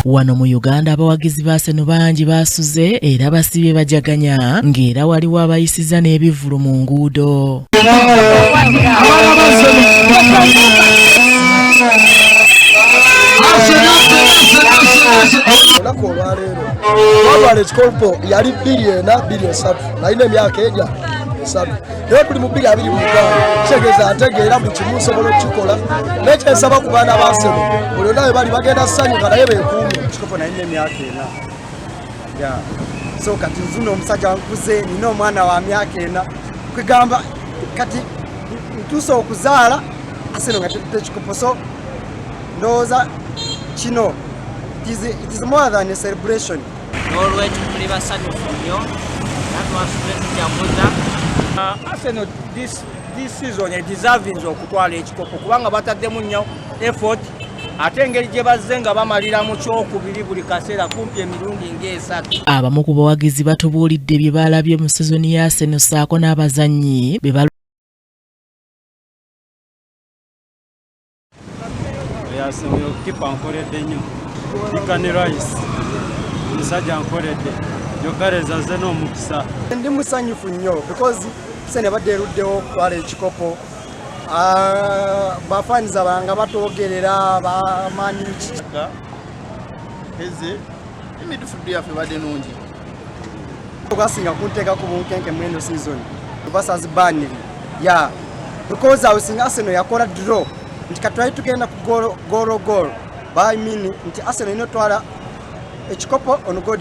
Wano mu Uganda abawagizi ba Arsenal bangi basuze era basibye bajaganya ng'era waliwo abayisiza n'ebivulu mu nguudo. Olunaku olwaleero twatwala ekikopo yali bilioni 3 nalina emyaka ejja 3 naye tuli mu 2025 kitegeeza ntegeera buli kimu nsobola okukikola n'ekyensaba ku baana ba Arsenal buli naye bali bagenda ssanyuka naye beekuume. Ekikopo nalina emyaka 4 so kati nzuno omusajja nkuze nina omwana wa myaka 4 kwegamba kati ntuuse okuzaala Arsenal nga tetute ekikopo so ndowooza kino it is more than a celebration. N'olwekyo tuli basanyufu nnyo natwasubire tujaguza. Arsenal this season deserving okutwala ekikopo kubanga bataddemu nnyo effort ate engeri gye bazze nga bamalira mu kyokubiri buli kaseera kumpi emirundi ng'esatu. Abamu ku bawagizi batubuulidde bye balabye mu sizoni ya Arsenal ssaako n'abazannyi be Arsenal kipa nkoledde nnyo Declan Rice omusajja nkoledde Jokereza ze n'omukisa. Ndi musanyufu nnyo because Arsenal badde eruddewo okutwala ekikopo. Bafaniza banga batwogerera bamanyi kika Eze midfield yaffe badde nungi twasinga kunteeka ku bunkenke mu eno season versus Burnley because awusinga Arsenal yakola draw nti katwali tugenda ku goal by mean nti Arsenal inotwala ekikopo on goal